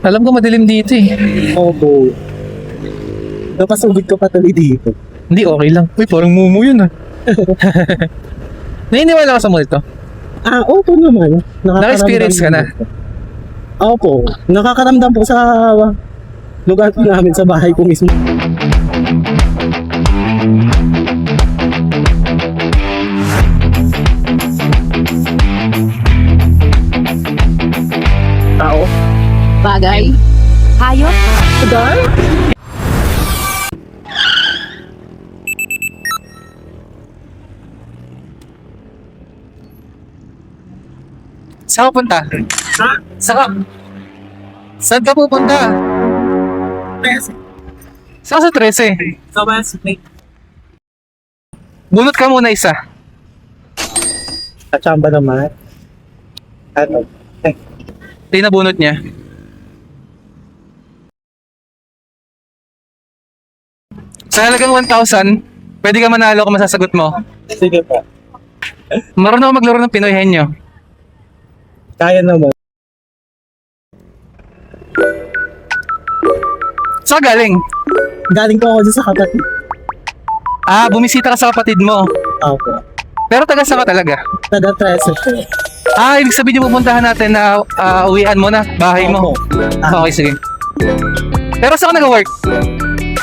Alam ko madilim dito eh. Opo. Napasugod ko pa tuloy dito. Hindi, okay lang. Uy, parang mumu yun ah. Naniniwala ka sa multo? Opo naman. Naka-experience ka na? Opo. Nakakaramdam po sa lugar po namin sa bahay ko mismo. Tao. Bagay. Hayop. Dar? Saan ka punta? Ha? Saan ka pupunta? Saan sa 13? Sa West Lake. Bunot ka muna isa. Sa chamba naman. Ano? Hindi na bunot niya. Sa halagang 1,000, pwede ka manalo kung masasagot mo. Sige pa. Marunong ako maglaro ng Pinoy Henyo. Kaya naman. Saan ka galing? Galing ko ako dyan sa kapatid. Bumisita ka sa kapatid mo. Opo. Pero taga saan ka talaga? Taga 13. Ibig sabihin yung pupuntahan natin na uwian mo na, bahay mo. Opo. Okay, sige. Pero saan ka nag-work?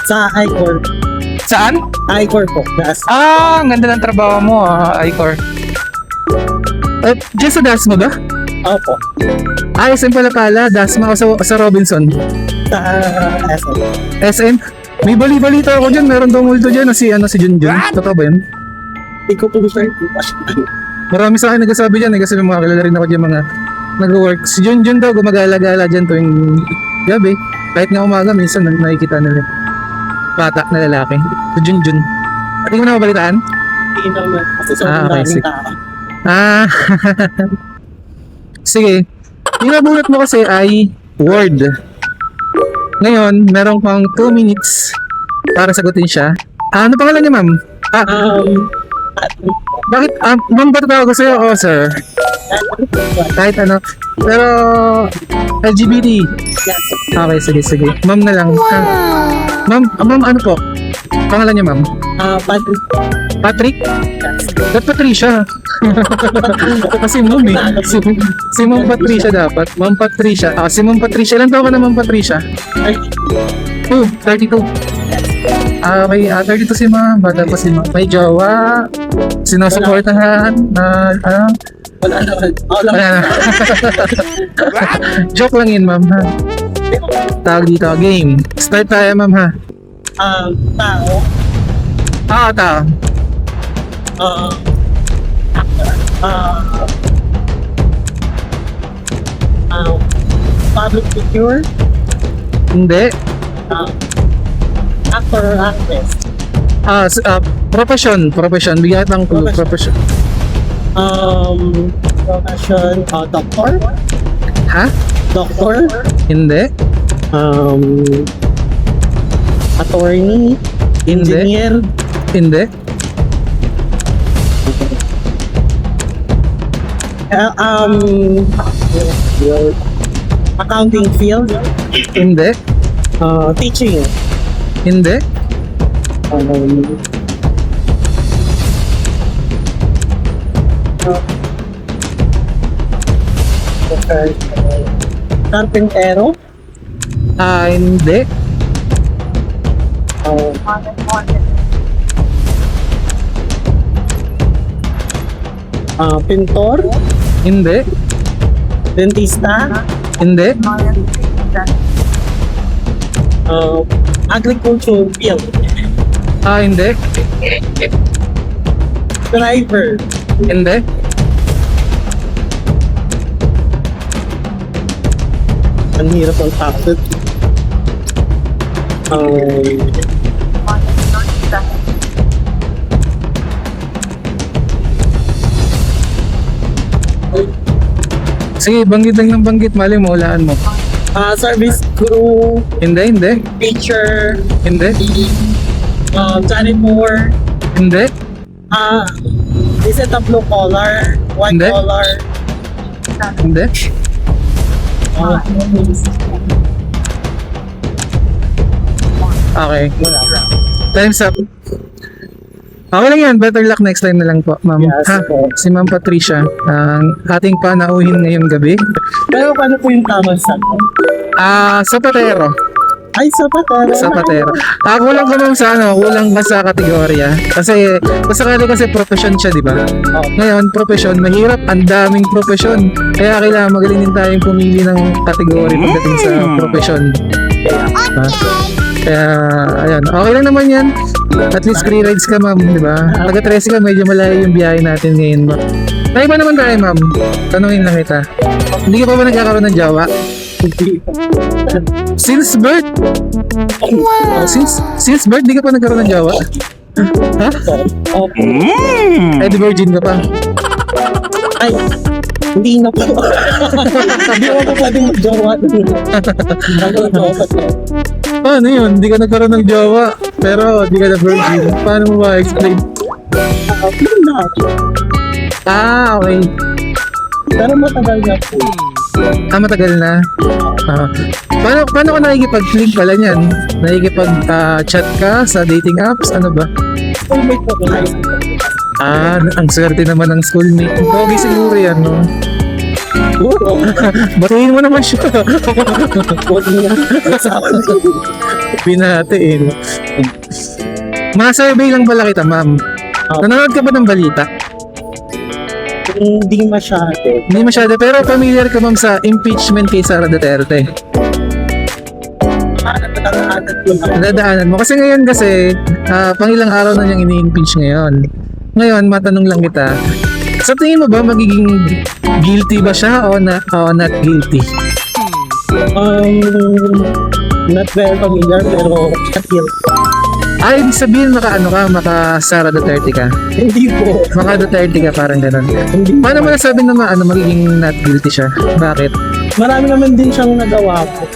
Sa I-Corp. Saan? I-Corp po. Ang ganda ng trabaho mo, Icor. Diyan sa Dasma ba? Opo. SM pala, Dasma o sa Robinson. Sa SM. SM? May bali-balita ako dyan, meron daw multo dyan na si Junjun. Totoo ba yun? Hindi ko po sure. Marami sa akin nagsasabi dyan kasi may mga kilala rin ako dyan mga nag-work. Si Junjun daw gumagala-gala dyan tuwing gabi. Kahit nga umaga, minsan nakikita nila bata na lalaki. Si Junjun. Hindi mo na mabalitaan? Hindi naman. Kasi sobrang Okay, daming sige. tao. Sige. Yung nabunot mo kasi ay word. Ngayon, meron pang 2 minutes para sagutin siya. Ano pangalan niya, ma'am? Bakit? Ma'am ba tawag ko sa'yo o sir? Kahit ano. Pero, LGBT. Yes. Okay, sige. Ma'am na lang. Ma'am, ano po? Pangalan niya, ma'am? Patrick. Patrick? Yes. Ba't Patricia? Kasi ma'am eh. Si Ma'am Patricia dapat. Ma'am Patricia. Si Ma'am Patricia. Ilan taon ka na, Ma'am Patricia? 32. Okay, 32 si Ma'am. Bata pa si Ma'am. May jowa. Sinusuportahan. Wala naman. Wala na. Joke lang yun, Ma'am, ha? Tawag dito, game. Start tayo, Ma'am, ha? Tao. Tao. Public figure. Hindi. Actor or actress. Profession. Bigyan ng clue. Profession. Profession. Doctor. Ha? Doctor. Hindi. Attorney. Hindi. Engineer. Hindi. Accounting field. Hindi. Teaching. Hindi. Carpentero. Hindi. Pintor. Hindi. Dentista. Hindi. Agriculture field. Hindi. Driver. Hindi. Ang hirap ang topic. Sige, banggit lang ng banggit. Mali mo, hulaan mo. Service crew. Hindi. Teacher. Hindi. Janitor. Hindi. Is it a blue collar? White Hindi. collar? Hindi. Okay. Wala. Time's up. Okay lang yan. Better luck next time na lang po, ma'am. Yes, Ha? po. Si Ma'am Patricia, ang ating panauhin ngayong gabi. Pero paano po yung tamang sakto? Sa patero. Ay, sa patero. Sa patero. Kulang ka ma'am sa kulang ka sa kategorya. Kasi, kasakali kasi profession siya, di ba? Ngayon, profession, mahirap, ang daming profession. Kaya kailangan magaling din tayong pumili ng kategorya pagdating sa profession. Ha? Kaya, ayan, okay lang naman yan. At least free rides ka ma'am, di ba? Taga-13 ka, medyo malayo yung biyahe natin ngayon. Tayo ba naman tayo ma'am? Tanungin lang kita. Hindi ka pa ba nagkakaroon ng jowa? Since birth? Since birth, di ka pa nagkaroon ng jowa? Ha? Eh, di virgin ka pa. Ay, hindi na po. Hindi ako pa pwedeng mag-jowa. Paano yun? Di ka nagkaroon ng jowa, pero di ka na virgin. Paano mo ba explain? Okay. Pero matagal na po. Matagal na. Paano ka nakikipag-link pala niyan? Nakikipag-chat ka sa dating apps? Ano ba? Schoolmate po ko na isang Ang swerte naman ng schoolmate. Pogi siguro yan, no? Batiin mo naman siya. Huwag niya. Binate eh. No? Mga-survey lang pala kita, ma'am. Nanonood ka ba ng balita? Hindi masyado. Hindi masyado, pero familiar ka ma'am sa impeachment kay Sara Duterte. Natatakanat yun. Nadaanan mo. Kasi ngayon pangilang araw na niyang ini-impeach ngayon. Ngayon, matanong lang kita. Sa tingin mo ba magiging guilty ba siya o not guilty? Not very familiar, pero shakil. Ibig sabihin maka Sara Duterte ka. Hindi po. Maka Duterte ka, parang ganun. Hindi. Paano mo nasabi na magiging not guilty siya? Bakit? Marami naman din siyang nagawa po.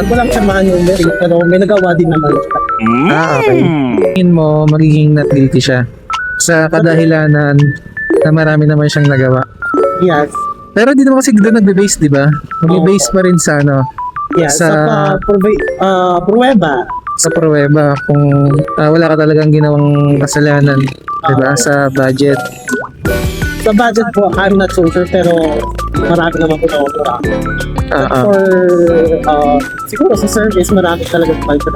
Walang samahan yung merit, pero may nagawa din naman siya. Okay. Tingin mo magiging not guilty siya sa kadahilanan na marami naman siyang nagawa. Yes. Pero di naman kasi doon nagbe-base, di ba? Magbe-base pa rin sa Yes. Sa- pruweba. sa pruweba kung wala ka talagang ginawang kasalanan, di ba? Sa budget. Sa budget po, I'm not so sure, pero marami naman po na For, siguro sa service, marami talaga pa siya.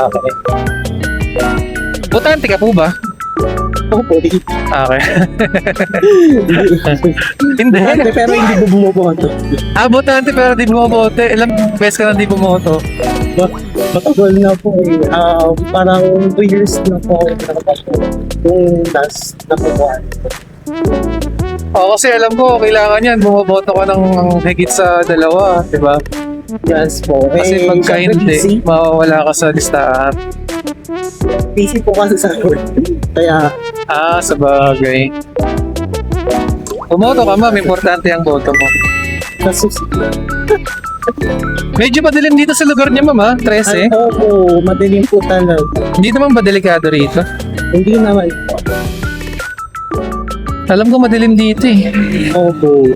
Okay. Botante ka po ba? Opo, di. Okay. Hindi. Pero hindi po bumuboto. Botante pero di bumobote. Ilang beses ka na di bumoto? Matagal na po eh. Parang 2 years na po ako nakapasok. Yung last na po po. Kasi alam ko, kailangan yan. Bumoboto ka ng higit sa 2, di ba? Yes po. Kasi pagka hindi, mawawala ka sa listahan. busy po kasi sa work. Kaya, Sa bagay. Bumoto ka ma'am, importante ang boto mo. Medyo madilim dito sa lugar niya ma'am ha, 13. Opo, madilim po talaga. Hindi naman ba delikado rito? Hindi naman po. Alam ko madilim dito eh. Opo.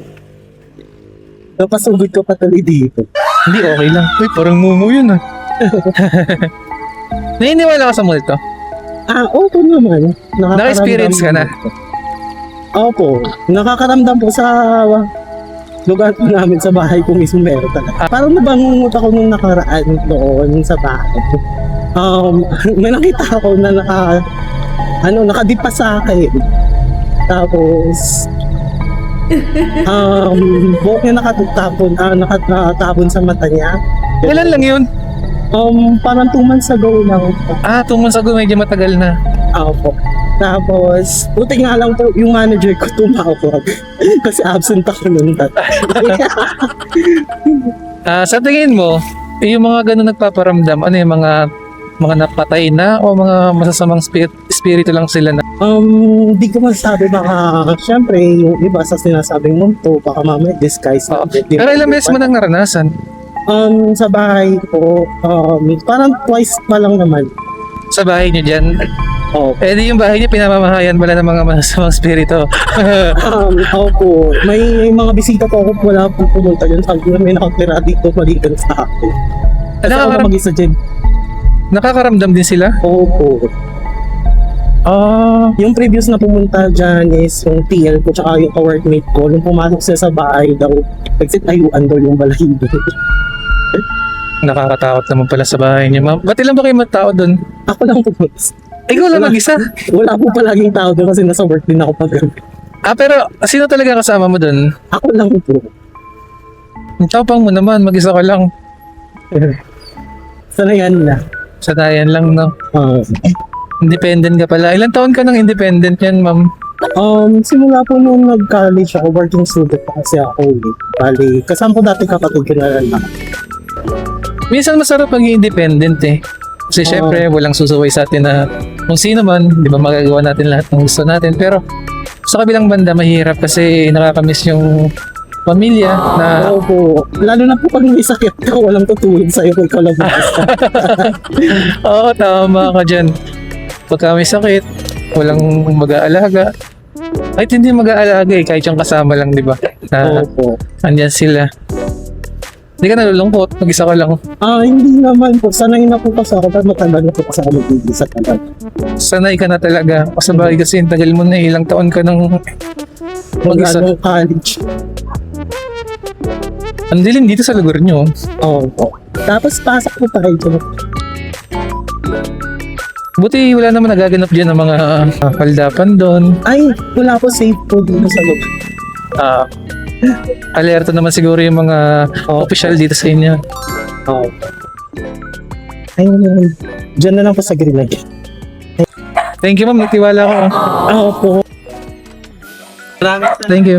Napasugod ko pa tuloy dito. Hindi, okay lang. Uy, parang mumu yun ah. Naniniwala ka sa multo? Opo naman. Naka-experience ka na? Opo. Nakakaramdam po sa lugar po namin sa bahay ko mismo meron talaga. Parang nabangungot ako nung nakaraan doon sa bahay. May nakita ako na nakadipa sa akin. Tapos, buhok niya nakatapon sa mata niya. Kailan lang yun? Parang 2 months ago lang. 2 months ago, medyo matagal na. Opo. Tapos, buti nga lang po yung manager ko tumawag. Kasi absent ako nun. Sa tingin mo, yung mga ganun nagpaparamdam, ano yung mga napatay na o mga masasamang spirito lang sila na? Di ko masasabi, baka syempre yung iba sa sinasabing munto, baka mamaya disguise na. Pero ilang beses mo nang naranasan? Sa bahay ko, parang twice pa lang naman. Sa bahay niyo dyan? Di yung bahay niyo pinamamahayan pala ng mga masasamang spirito. Opo, may mga bisita po ako, wala po pumunta dyan. Sabi ko na may nakatira dito maliban sa akin. Kasi ako mag-isa dyan. Nakakaramdam din sila? Opo. Yung previous na pumunta dyan is yung TL ko tsaka yung ka-workmate ko. Nung pumasok siya sa bahay daw, nagsitayuan daw yung balahibo. Nakakatakot naman pala sa bahay niyo, ma'am. Ba't ilan ba kayo matao doon? Ako lang po. Ikaw lang mag-isa? Wala po palaging tao doon kasi nasa work din ako pag Pero sino talaga kasama mo doon? ako lang po. Ang tapang mo naman, mag-isa ka lang. Sanayan na. Sanayan lang, no? Ah. Independent ka pala. Ilang taon ka nang independent yan, ma'am? Simula po nung nag-college ako, working student pa kasi ako. Bali, kasama ko dati kapatid ko na lang. Minsan masarap maging independent eh. Kasi syempre, walang susuway sa atin na kung sino man, di ba magagawa natin lahat ng gusto natin. Pero sa kabilang banda, mahirap kasi nakakamiss yung pamilya na Opo. Lalo na po pag may sakit ka, walang tutulog sa'yo kung ikaw lang mag-isa. oo, tama ka dyan. Pagka may sakit, walang mag-aalaga. Kahit hindi mag-aalaga eh, kahit yung kasama lang, di ba? Na Opo. andyan sila. Hindi ka nalulungkot, mag-isa ka lang. Hindi naman po. Sanay na po kasi ako. Pero matagal na po kasi ako mag-ibig sa tagal. Sanay ka na talaga. Kasabay kasi yung tagal mo na eh, ilang taon ka nang mag-isa. Mag-ano, college. Ang dilim dito sa lugar nyo. Opo. Tapos pasok po tayo dyan. Buti wala naman nagaganap dyan ng mga kaldapan doon. Ay, wala po safe po dito sa loob. Alerto naman siguro yung mga official dito sa inyo. Opo. Ay, dyan na lang po sa green light. Thank you, ma'am. Nagtiwala ako. Opo. Maraming Thank you.